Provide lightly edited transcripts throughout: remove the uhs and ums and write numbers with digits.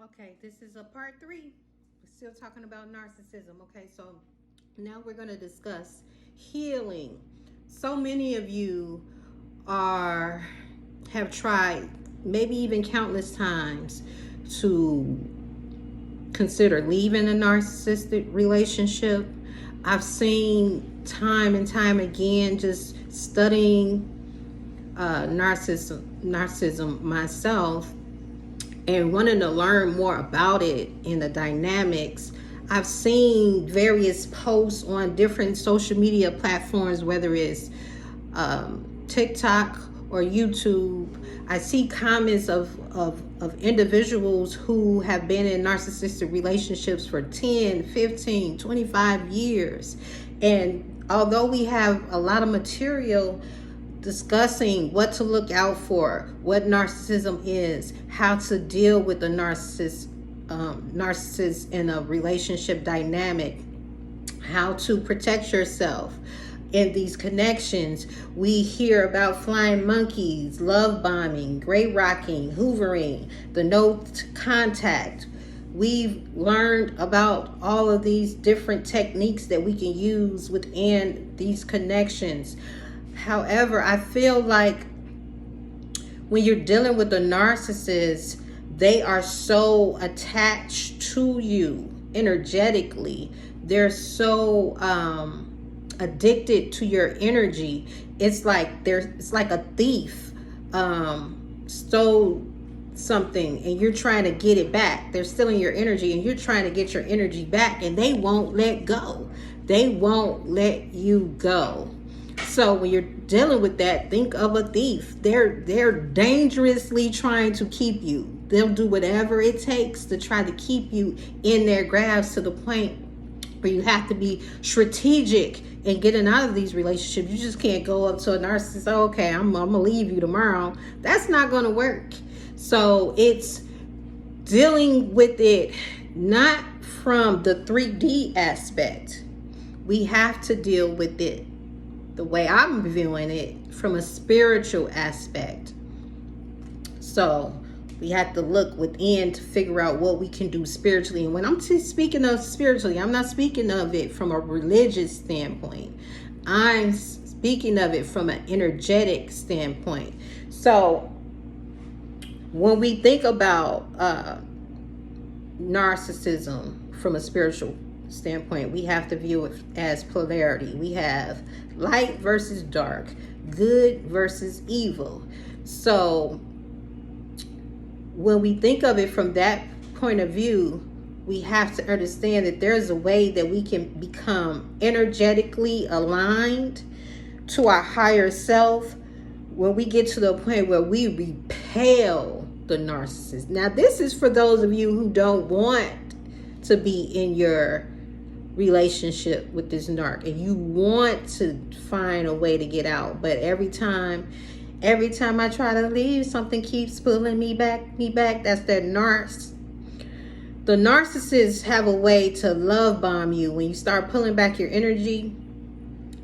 Okay, this is a part 3. We're still talking about narcissism. Okay, so now we're going to discuss healing. So many of you are have tried, maybe even countless times, to consider leaving a narcissistic relationship. I've seen time and time again, just studying narcissism myself and wanting to learn more about it and the dynamics. I've seen various posts on different social media platforms, whether it's TikTok or YouTube. I see comments of individuals who have been in narcissistic relationships for 10, 15, 25 years. And although we have a lot of material discussing what to look out for, what narcissism is, how to deal with the narcissist in a relationship dynamic, how to protect yourself in these connections. We hear about flying monkeys, love bombing, great rocking, hoovering, the no contact. We've learned about all of these different techniques that we can use within these connections. However, I feel like when you're dealing with a narcissist, they are so attached to you energetically. They're so addicted to your energy. It's like a thief stole something and you're trying to get it back. They're stealing your energy and you're trying to get your energy back, and they won't let go. They won't let you go. So when you're dealing with that, think of a thief. They're dangerously trying to keep you. They'll do whatever it takes to try to keep you in their grasp, to the point where you have to be strategic in getting out of these relationships. You just can't go up to a narcissist, oh, okay, I'm gonna leave you tomorrow. That's not gonna work. So it's dealing with it not from the 3D aspect. We have to deal with it, the way I'm viewing it, from a spiritual aspect. So we have to look within to figure out what we can do spiritually. And when I'm speaking of spiritually, I'm not speaking of it from a religious standpoint. I'm speaking of it from an energetic standpoint. So when we think about narcissism from a spiritual standpoint, we have to view it as polarity. We have light versus dark, good versus evil. So when we think of it from that point of view, we have to understand that there's a way that we can become energetically aligned to our higher self when we get to the point where we repel the narcissist. Now, this is for those of you who don't want to be in your relationship with this narc and you want to find a way to get out, but every time I try to leave, something keeps pulling me back. That's that narc. The narcissists have a way to love bomb you. When you start pulling back your energy,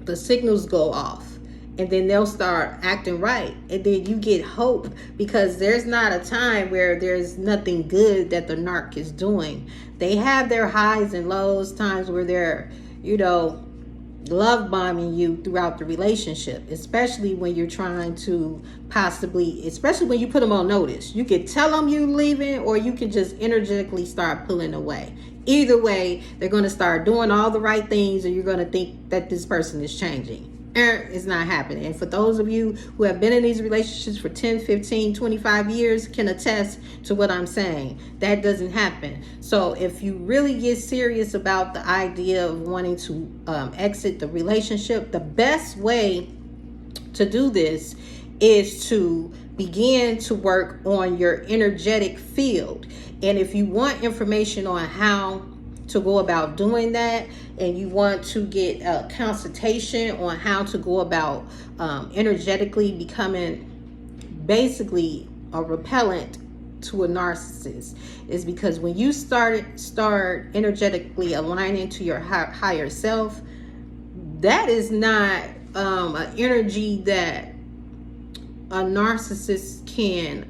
the signals go off, and then they'll start acting right, and then you get hope, because there's not a time where there's nothing good that the narc is doing. They have their highs and lows, times where they're, love bombing you throughout the relationship, especially when you're trying to especially when you put them on notice. You can tell them you're leaving, or you can just energetically start pulling away. Either way, they're going to start doing all the right things, and you're going to think that this person is changing. It's not happening. And for those of you who have been in these relationships for 10, 15, 25 years can attest to what I'm saying. That doesn't happen. So if you really get serious about the idea of wanting to exit the relationship, the best way to do this is to begin to work on your energetic field. And if you want information on how to go about doing that, and you want to get a consultation on how to go about energetically becoming basically a repellent to a narcissist, is because when you start energetically aligning to your higher self, that is not an energy that a narcissist can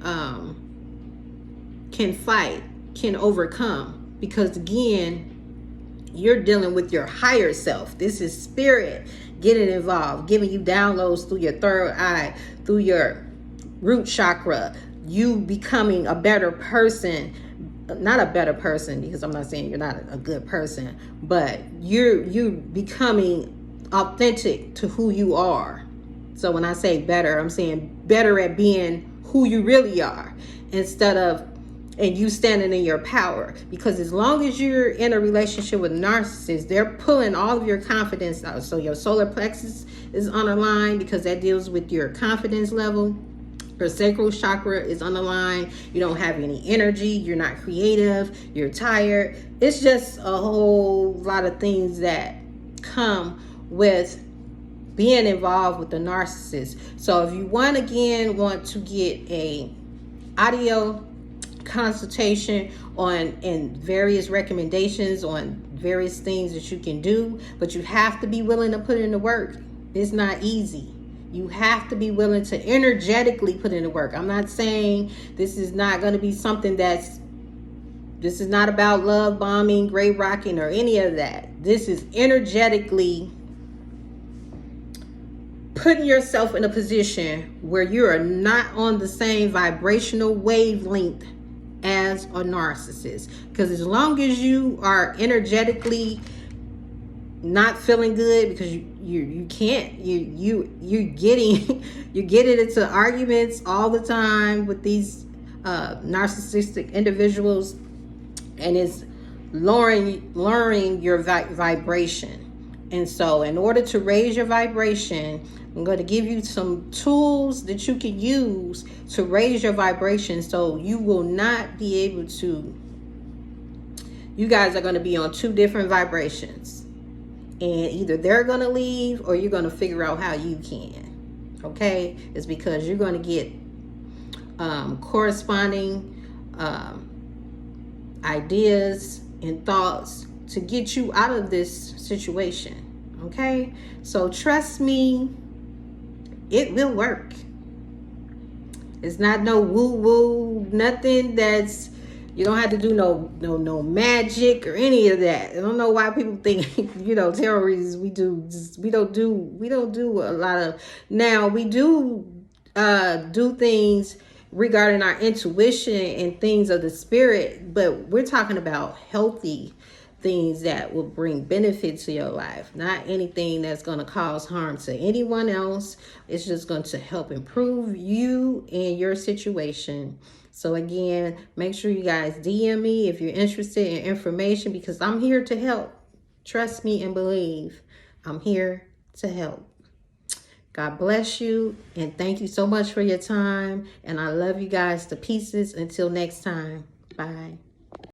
fight. can overcome, because again, you're dealing with your higher self. This is spirit getting involved, giving you downloads through your third eye, through your root chakra, you becoming a better person. Not a better person, because I'm not saying you're not a good person, but you're becoming authentic to who you are. So when I say better, I'm saying better at being who you really are, instead of, and you standing in your power. Because as long as you're in a relationship with narcissists, they're pulling all of your confidence out. So your solar plexus is on the line, because that deals with your confidence level. Your sacral chakra is on the line. You don't have any energy. You're not creative. You're tired. It's just a whole lot of things that come with being involved with the narcissist. So if you want to get a audio consultation on and various recommendations on various things that you can do, but you have to be willing to put in the work. It's not easy. You have to be willing to energetically put in the work. I'm not saying this is not going to be something this is not about love bombing, grave rocking, or any of that. This is energetically putting yourself in a position where you are not on the same vibrational wavelength as a narcissist. Because as long as you are energetically not feeling good, because you can't, you're getting into arguments all the time with these narcissistic individuals, and it's lowering your vibration. And so in order to raise your vibration, I'm going to give you some tools that you can use to raise your vibration, so you will not be able to, you guys are going to be on two different vibrations. And either they're going to leave, or you're going to figure out how you can. Okay? It's because you're going to get corresponding ideas and thoughts to get you out of this situation. Okay? So trust me, it will work. It's not no woo-woo, nothing that's, you don't have to do no magic or any of that. I don't know why people think, tarot readings, we don't do a lot of, now we do things regarding our intuition and things of the spirit, but we're talking about healthy things that will bring benefit to your life, not anything that's going to cause harm to anyone else. It's just going to help improve you and your situation. So again, make sure you guys DM me if you're interested in information, because I'm here to help. Trust me and believe, I'm here to help. God bless you, and thank you so much for your time. And I love you guys to pieces. Until next time, bye.